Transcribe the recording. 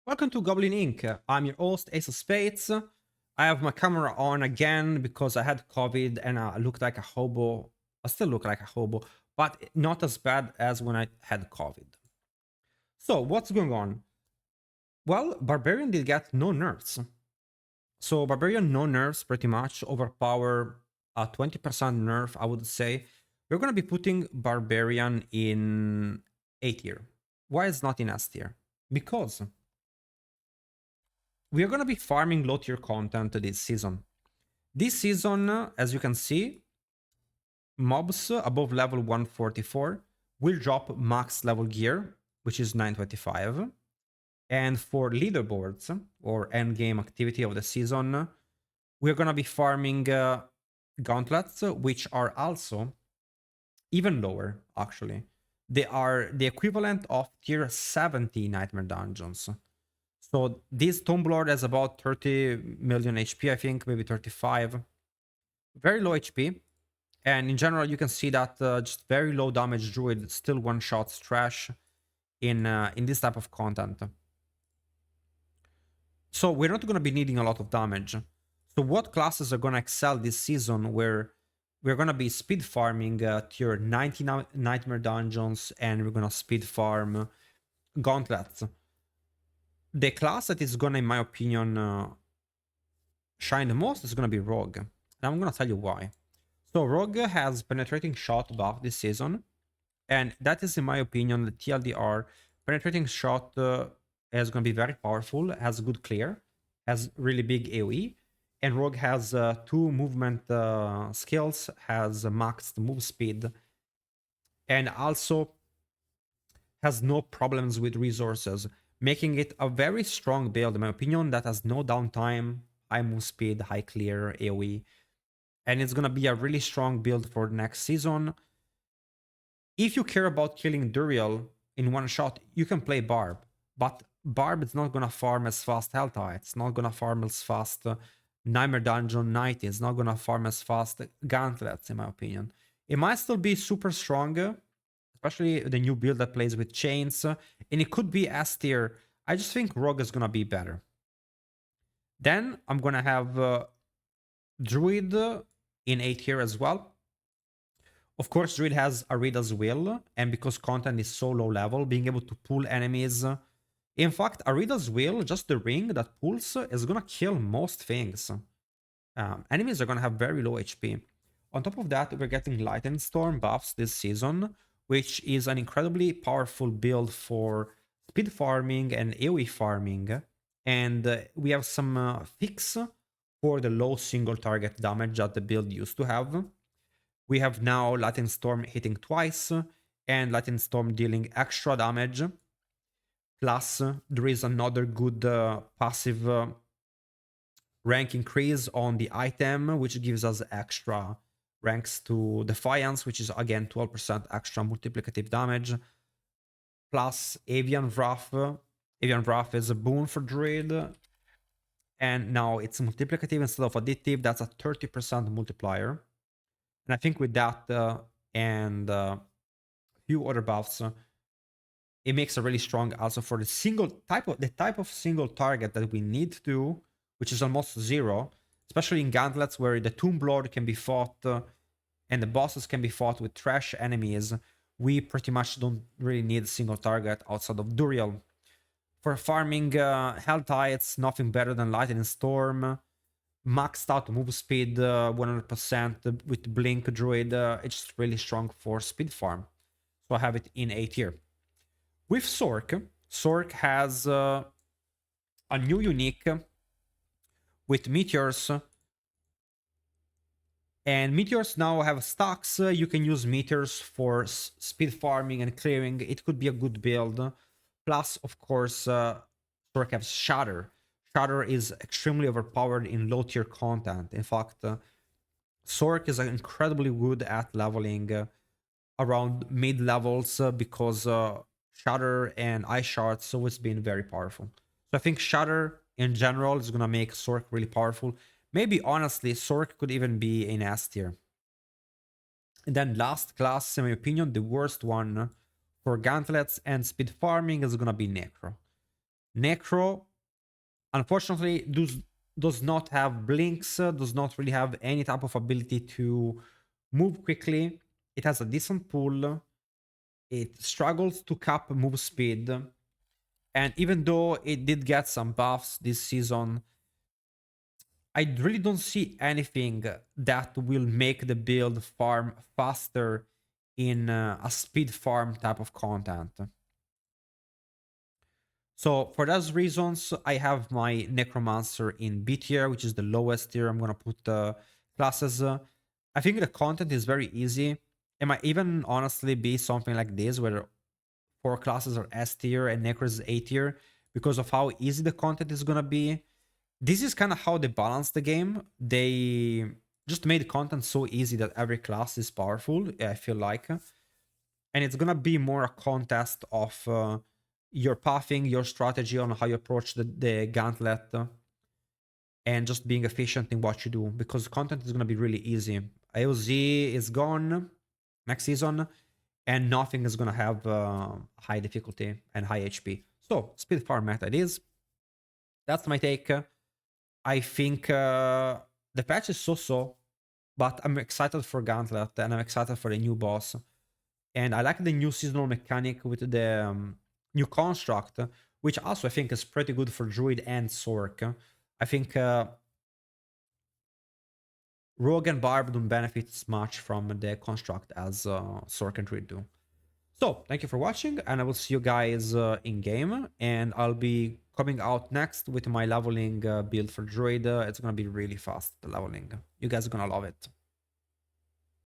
Welcome to Goblin-Inc. I'm your host, Ace of Spades. I have my camera on again because I had COVID and I looked like a hobo. I still look like a hobo, but not as bad as when I had COVID. So, what's going on? Well, Barbarian did get no nerfs. So, Barbarian no nerfs pretty much, overpower a 20% nerf, I would say. We're going to be putting Barbarian in A tier. Why is not in S tier? Because we are going to be farming low tier content this season. This season, as you can see, mobs above level 144 will drop max level gear, which is 925. And for leaderboards or end game activity of the season, we're going to be farming gauntlets, which are also even lower, actually. They are the equivalent of tier 70 nightmare dungeons. So this Tomb Lord has about 30 million HP, I think, maybe 35. Very low HP. And in general, you can see that just very low damage druid still one-shots trash in this type of content. So we're not going to be needing a lot of damage. So what classes are going to excel this season where we're going to be speed farming tier 90 nightmare dungeons and we're going to speed farm gauntlets. The class that is going to, in my opinion, shine the most is going to be Rogue. And I'm going to tell you why. So Rogue has penetrating shot buff this season. And that is, in my opinion, the TLDR. Penetrating shot is going to be very powerful, has good clear, has really big AoE. And Rogue has 2 movement skills, has maxed move speed, and also has no problems with resources, making it a very strong build, in my opinion, that has no downtime, high move speed, high clear, AoE. And it's going to be a really strong build for next season. If you care about killing Duriel in one shot, you can play Barb. But Barb is not going to farm as fast Helltide. It's not going to farm as fast Nightmare Dungeon 90. It's not going to farm as fast Gauntlets, in my opinion. It might still be super strong, especially the new build that plays with chains. And it could be S tier. I just think Rogue is going to be better. Then I'm going to have Druid in A tier as well. Of course, Druid has Arida's Will, and because content is so low level, being able to pull enemies. In fact, Arida's Will, just the ring that pulls, is gonna kill most things. Enemies are gonna have very low HP. On top of that, we're getting Light and Storm buffs this season, which is an incredibly powerful build for speed farming and AoE farming. And we have some fix for the low single target damage that the build used to have. We have now Lightning Storm hitting twice and Lightning Storm dealing extra damage. Plus, there is another good passive rank increase on the item, which gives us extra ranks to Defiance, which is again 12% extra multiplicative damage. Plus, Avian Wrath. Avian Wrath is a boon for Druid. And now it's multiplicative instead of additive. That's a 30% multiplier. And I think with that and a few other buffs, it makes a really strong also for the type of single target that we need to do, which is almost 0, especially in gauntlets where the Tomb Lord can be fought and the bosses can be fought with trash enemies. We pretty much don't really need a single target outside of Duriel. For farming Helltide, it's nothing better than Lightning Storm. Maxed out move speed 100% with Blink Druid. It's really strong for speed farm. So I have it in A tier. With Sork has a new unique with Meteors. And Meteors now have stacks. You can use Meteors for speed farming and clearing. It could be a good build. Plus, of course, Sork has Shatter. Shatter is extremely overpowered in low tier content. In fact, Sork is incredibly good at leveling around mid levels because Shatter and Ice Shards always been very powerful. So I think Shatter in general is gonna make Sork really powerful. Maybe honestly, Sork could even be in S tier. And then last class, in my opinion, the worst one for gauntlets and speed farming is gonna be Necro. Necro, unfortunately, does not have blinks, does not really have any type of ability to move quickly. It has a decent pull. It struggles to cap move speed. And even though it did get some buffs this season, I really don't see anything that will make the build farm faster in a speed farm type of content. So for those reasons, I have my Necromancer in B tier, which is the lowest tier. I'm gonna put classes. I think the content is very easy. It might even honestly be something like this, where 4 classes are S tier and Necro is A tier, because of how easy the content is gonna be. This is kind of how they balance the game. They just made content so easy that every class is powerful, I feel like. And it's gonna be more a contest of your pathing, your strategy on how you approach the gauntlet, and just being efficient in what you do, because content is gonna be really easy. AOZ is gone next season, and nothing is gonna have high difficulty and high HP. So speed farm meta it is. That's my take. I think the patch is so-so, but I'm excited for Gauntlet and I'm excited for the new boss. And I like the new seasonal mechanic with the new construct, which also I think is pretty good for Druid and Sork. I think Rogue and Barb don't benefit as much from the construct as Sork and Druid do. So, thank you for watching, and I will see you guys in game. And I'll be coming out next with my leveling build for Druid. It's gonna be really fast, the leveling. You guys are gonna love it.